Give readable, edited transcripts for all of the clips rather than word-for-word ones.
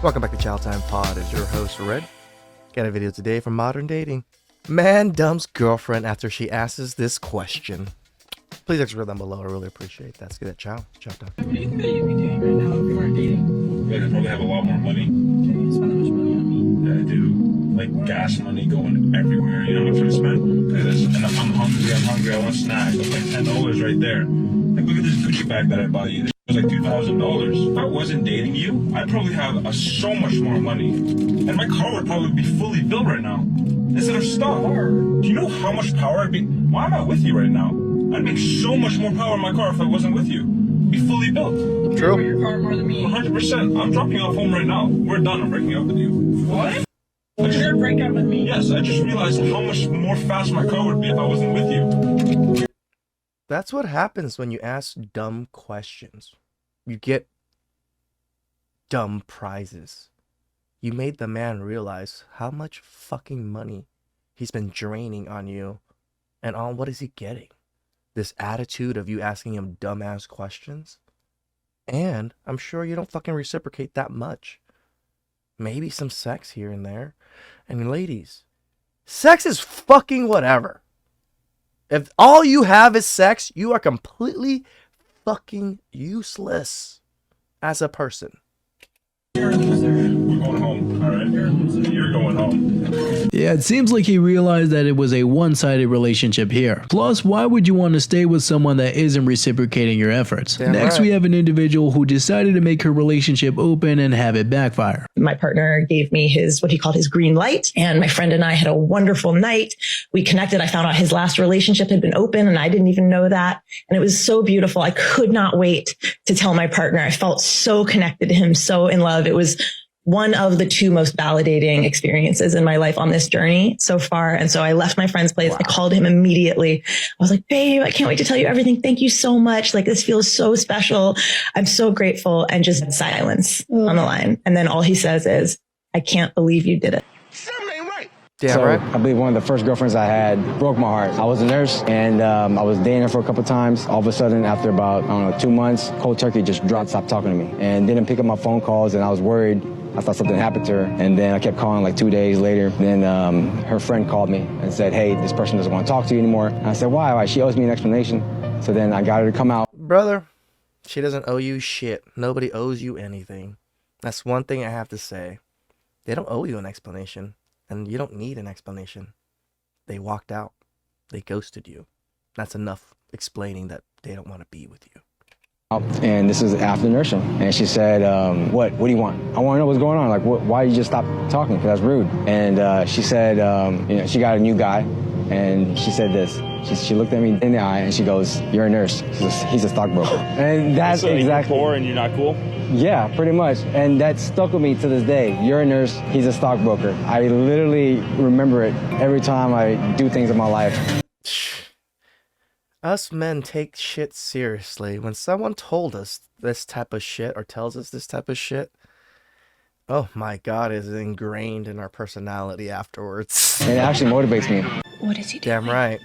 Welcome back to TheChowTimePod. It's your host, Red. Got a video today from Modern Dating. Man dumps girlfriend after she asks this question. Please extra down below. I really appreciate that. Let's get it. Chow time. What do you think that you'd be doing right now if you weren't dating? I'd probably have a lot more money. You spend that much money on me? Yeah, I do. Like gas money going everywhere. You know how much I spend? Look at this. And I'm hungry. I want a snack. It's like $10 right there. Like, look at this Gucci bag that I bought you. It was like $2,000. If I wasn't dating you, I'd probably have so much more money. And my car would probably be fully built right now. Instead of stuff. Do you know how much power I'd be? Why am I with you right now? I'd make so much more power in my car if I wasn't with you. Be fully built. True. You your car more than me. 100%. I'm dropping you off home right now. We're done. I'm breaking up with you. What? You're gonna break up with me? Yes, I just realized how much more fast my car would be if I wasn't with you. That's what happens when you ask dumb questions. You get dumb prizes. You made the man realize how much fucking money he's been draining on you. And on what is he getting? This attitude of you asking him dumbass questions? And I'm sure you don't fucking reciprocate that much. Maybe some sex here and there. And ladies, sex is fucking whatever. If all you have is sex, you are completely fucking useless as a person. You're a loser. We're going home, alright? You're a loser. You're going home. Yeah, it seems like he realized that it was a one-sided relationship here. Plus, why would you want to stay with someone that isn't reciprocating your efforts? Damn Next, right. we have an individual who decided to make her relationship open and have it backfire. My partner gave me what he called his green light. And my friend and I had a wonderful night. We connected. I found out his last relationship had been open and I didn't even know that. And it was so beautiful. I could not wait to tell my partner. I felt so connected to him, so in love. It was one of the two most validating experiences in my life on this journey so far. And so I left my friend's place. Wow. I called him immediately. I was like, babe, I can't wait to tell you everything. Thank you so much. Like, this feels so special. I'm so grateful. And just silence on the line. And then all he says is, I can't believe you did it. Damn So right. I believe one of the first girlfriends I had broke my heart. I was a nurse and I was dating her for a couple of times. All of a sudden, after about, 2 months, cold turkey just stopped talking to me and didn't pick up my phone calls, and I was worried. I thought something happened to her. And then I kept calling like 2 days later. Then her friend called me and said, hey, this person doesn't want to talk to you anymore. And I said, why? She owes me an explanation. So then I got her to come out. Brother, she doesn't owe you shit. Nobody owes you anything. That's one thing I have to say. They don't owe you an explanation. And you don't need an explanation. They walked out. They ghosted you. That's enough explaining that they don't want to be with you. And this is after nursing. And she said, what do you want? I want to know what's going on. Like, why you just stop talking? Because that's rude. And she said, she got a new guy. And she said this. She looked at me in the eye and she goes, you're a nurse. He's a stockbroker. And that's so exactly. You're poor and you're not cool? Yeah, pretty much. And that stuck with me to this day. You're a nurse, he's a stockbroker. I literally remember it every time I do things in my life. Us men take shit seriously. When someone told us this type of shit or tells us this type of shit, oh my God, it's ingrained in our personality afterwards. And it actually motivates me. What is he doing? Damn right.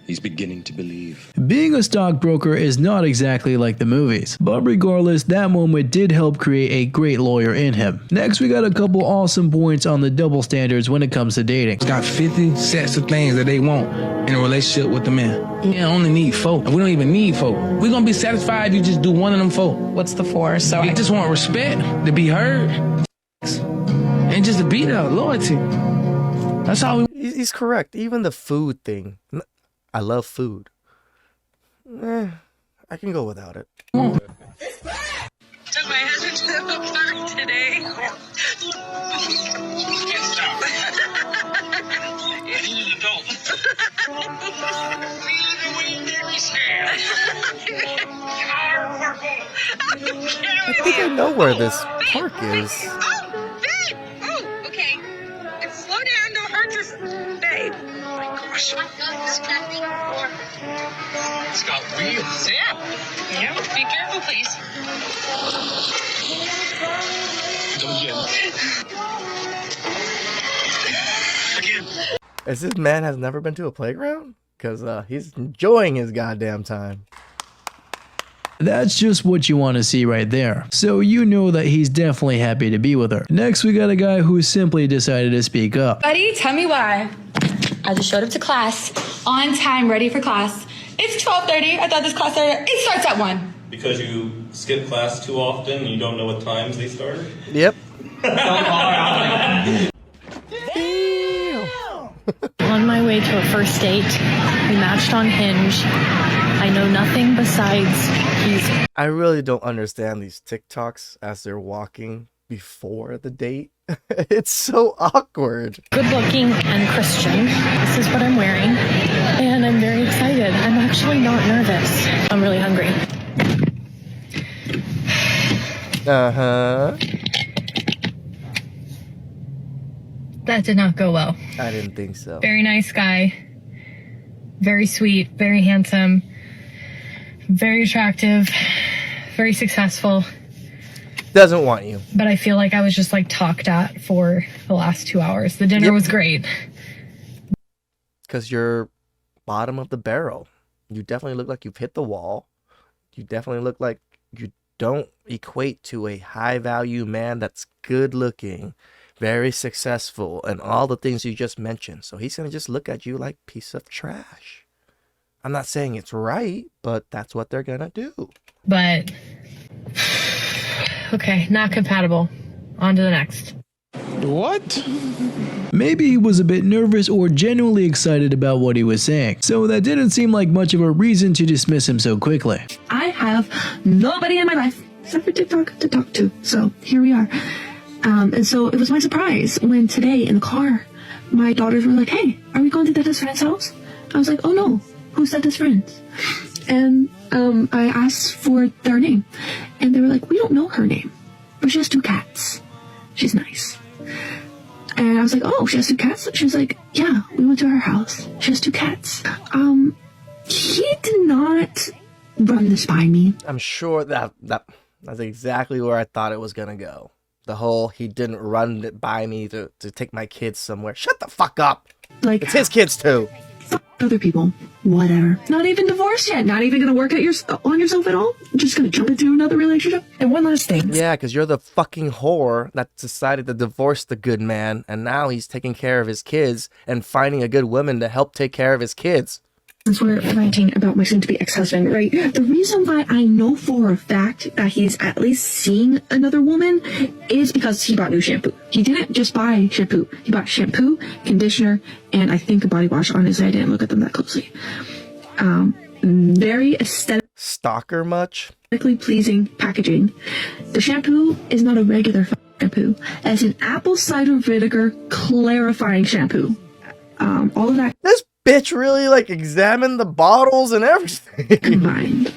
He's beginning to believe. Being a stockbroker is not exactly like the movies, but regardless, that moment did help create a great lawyer in him. Next, we got a couple awesome points on the double standards when it comes to dating. Got 50 sets of things that they want in a relationship with the man. You only need 4. We don't even need 4. We're gonna be satisfied if you just do one of them 4. What's the 4? So I just want respect, to be heard, and just to be there, loyalty. That's all we. He's correct. Even the food thing. I love food. I can go without it. took my husband to the park today. He's an adult. I think I know where this park is. Oh, babe! Oh, okay. And slow down, don't hurt yourself. Babe. Oh my gosh. It's got wheels. Yeah, be careful, please. Don't get Again. Is this man has never been to a playground? Because he's enjoying his goddamn time. That's just what you want to see right there. So you know that he's definitely happy to be with her. Next, we got a guy who simply decided to speak up. Buddy, tell me why. I just showed up to class on time, ready for class. It's 12:30. I thought this class started. It starts at 1. Because you skip class too often and you don't know what times they start? Yep. On my way to a first date, we matched on Hinge. I know nothing besides he's... I really don't understand these TikToks as they're walking before the date. It's so awkward. good looking and Christian. This is what I'm wearing. And I'm very excited. I'm actually not nervous. I'm really hungry. Uh-huh. That did not go well. I didn't think so. Very nice guy. Very sweet. Very handsome. Very attractive. Very successful. Doesn't want you. But I feel like I was just like talked at for the last 2 hours. The dinner was great. Because you're bottom of the barrel. You definitely look like you've hit the wall. You definitely look like you don't equate to a high value man that's good looking, very successful, and all the things you just mentioned. So he's going to just look at you like piece of trash. I'm not saying it's right, but that's what they're going to do. But okay, not compatible. On to the next. What? Maybe he was a bit nervous or genuinely excited about what he was saying, so that didn't seem like much of a reason to dismiss him so quickly. I have nobody in my life except for TikTok to talk to, so here we are. And so it was my surprise when today in the car, my daughters were like, hey, are we going to Dada's friend's house? I was like, oh no, who's Dada's friends? And I asked for their name, and they were like, we don't know her name, but she has 2 cats. She's nice. And I was like, oh, she has 2 cats? She was like, yeah, we went to her house. She has 2 cats. He did not run this by me. I'm sure that's exactly where I thought it was going to go. The whole, he didn't run it by me to take my kids somewhere. Shut the fuck up. Like, it's his kids too. Fuck other people. Whatever. Not even divorced yet. Not even going to work out on yourself at all. Just going to jump into another relationship. And one last thing. Yeah, because you're the fucking whore that decided to divorce the good man, and now he's taking care of his kids and finding a good woman to help take care of his kids. Since we're ranting about my soon-to-be ex-husband, right? The reason why I know for a fact that he's at least seeing another woman is because he bought new shampoo. He didn't just buy shampoo. He bought shampoo, conditioner, and I think a body wash. Honestly, I didn't look at them that closely. Very aesthetic. Stalker much? Aesthetically pleasing packaging. The shampoo is not a regular shampoo. It's an apple cider vinegar clarifying shampoo. All of that. This bitch really like examined the bottles and everything. Combined.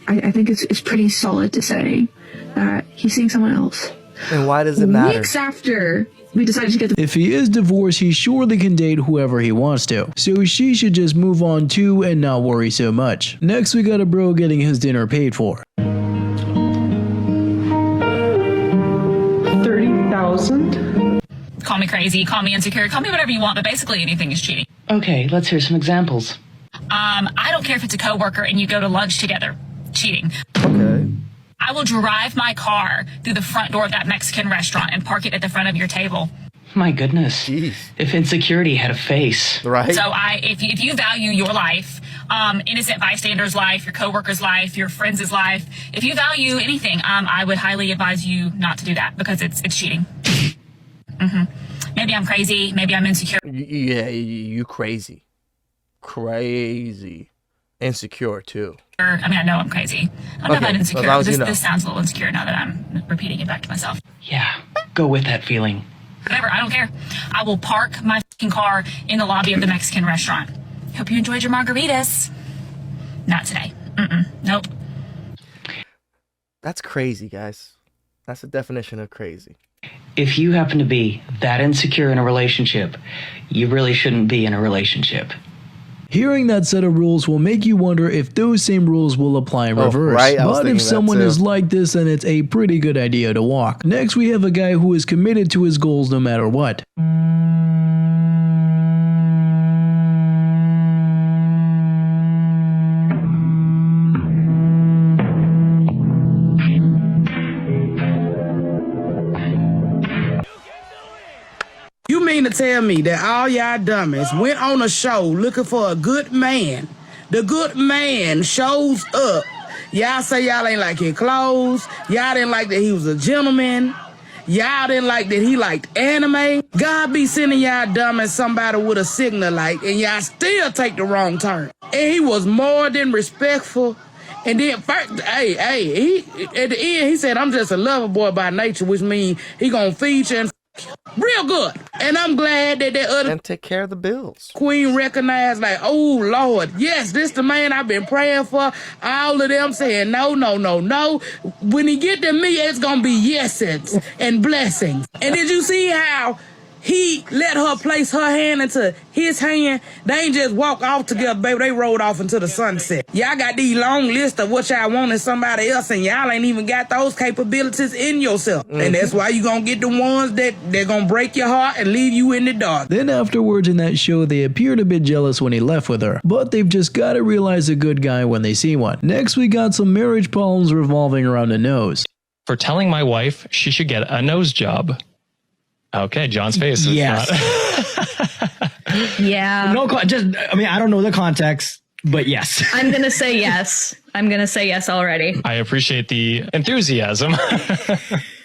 I think it's pretty solid to say that he's seeing someone else. And why does it matter? Weeks after we decided to get the... If he is divorced, he surely can date whoever he wants to. So she should just move on too and not worry so much. Next, we got a bro getting his dinner paid for. 30,000? Call me crazy, call me insecure, call me whatever you want, but basically anything is cheating. Okay, let's hear some examples. I don't care if it's a coworker and you go to lunch together. Cheating. Okay. I will drive my car through the front door of that Mexican restaurant and park it at the front of your table. My goodness. Jeez. If insecurity had a face. Right. So if you value your life, innocent bystander's life, your coworker's life, your friend's life, if you value anything, I would highly advise you not to do that because it's cheating. Maybe I'm crazy. Maybe I'm insecure. Yeah, you crazy. Crazy. Insecure, too. I mean, I know I'm crazy. I'm not that insecure. As long as you know. This sounds a little insecure now that I'm repeating it back to myself. Yeah, go with that feeling. Whatever, I don't care. I will park my fucking car in the lobby of the Mexican restaurant. Hope you enjoyed your margaritas. Not today. Nope. That's crazy, guys. That's the definition of crazy. If you happen to be that insecure in a relationship, you really shouldn't be in a relationship. Hearing that set of rules will make you wonder if those same rules will apply in reverse. Right, but if someone is like this, then it's a pretty good idea to walk. Next, we have a guy who is committed to his goals no matter what. mean to tell me that all y'all dummies went on a show looking for a good man? The good man shows up. Y'all say y'all ain't like his clothes. Y'all didn't like that he was a gentleman. Y'all didn't like that he liked anime. God be sending y'all dummies somebody with a signal light, and y'all still take the wrong turn. And he was more than respectful. And then, first, he at the end, he said, I'm just a lover boy by nature, which means he gonna feed you and real good. And I'm glad that other and take care of the bills. Queen recognized, like, oh, Lord, yes, this the man I've been praying for. All of them saying, no, no, no, no. When he get to me, it's gonna be yeses and blessings. And did you see how he let her place her hand into his hand? They ain't just walk off together, baby. They rode off into the sunset. Y'all got these long lists of what y'all want in somebody else, and y'all ain't even got those capabilities in yourself. And that's why you gonna get the ones that they're gonna break your heart and leave you in the dark. Then afterwards in that show, they appeared a bit jealous when he left with her, but they've just gotta realize a good guy when they see one. Next, we got some marriage problems revolving around a nose. For telling my wife she should get a nose job. Okay, John's face is Yes. Yeah. No, I mean, I don't know the context, but yes. I'm going to say yes. I'm going to say yes already. I appreciate the enthusiasm.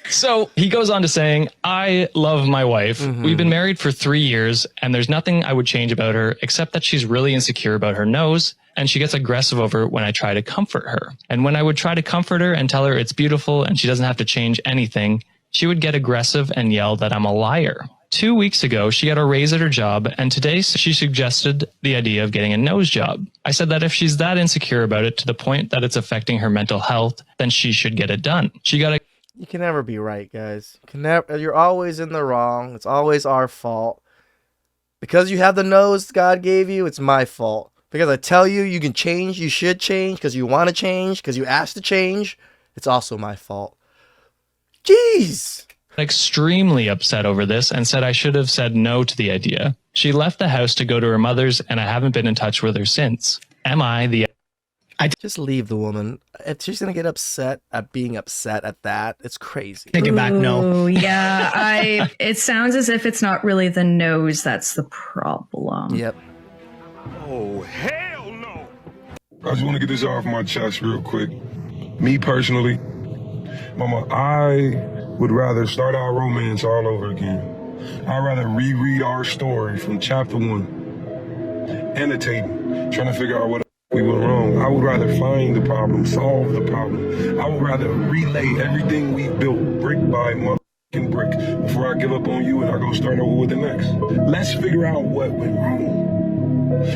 So he goes on to saying, I love my wife. We've been married for 3 years, and there's nothing I would change about her except that she's really insecure about her nose, and she gets aggressive over it when I try to comfort her. And when I would try to comfort her and tell her it's beautiful and she doesn't have to change anything, she would get aggressive and yell that I'm a liar. 2 weeks ago, she got a raise at her job, and today she suggested the idea of getting a nose job. I said that if she's that insecure about it to the point that it's affecting her mental health, then she should get it done. You can never be right, guys. You're always in the wrong. It's always our fault. Because you have the nose God gave you, it's my fault. Because I tell you, you can change, you should change, because you want to change, because you asked to change, it's also my fault. Jeez! Extremely upset over this and said I should have said no to the idea. She left the house to go to her mother's, and I haven't been in touch with her since. Am I the... Just leave the woman. If she's gonna get upset at being upset at that, it's crazy. Take it back, no. Oh, yeah. It sounds as if it's not really the nose that's the problem. Yep. Oh, hell no! I just want to get this off my chest real quick. Me personally, Mama, I would rather start our romance all over again. I'd rather reread our story from chapter 1. Annotating, trying to figure out what we went wrong. I would rather find the problem, solve the problem. I would rather relay everything we built brick by motherfucking brick before I give up on you and I go start over with the next. Let's figure out what went wrong.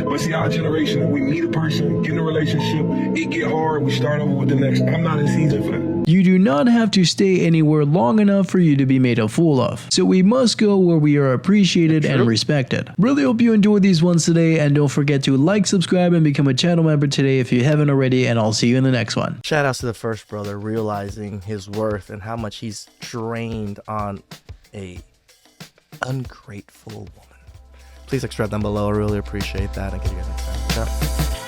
But see, our generation, we meet a person, get in a relationship, it get hard, we start over with the next. I'm not in season for that. You do not have to stay anywhere long enough for you to be made a fool of. So we must go where we are appreciated and respected. Really hope you enjoyed these ones today, and don't forget to like, subscribe, and become a channel member today if you haven't already, and I'll see you in the next one. Shout outs to the first brother realizing his worth and how much he's drained on a ungrateful woman. Please subscribe down below. I really appreciate that. And get you guys next time. Ciao.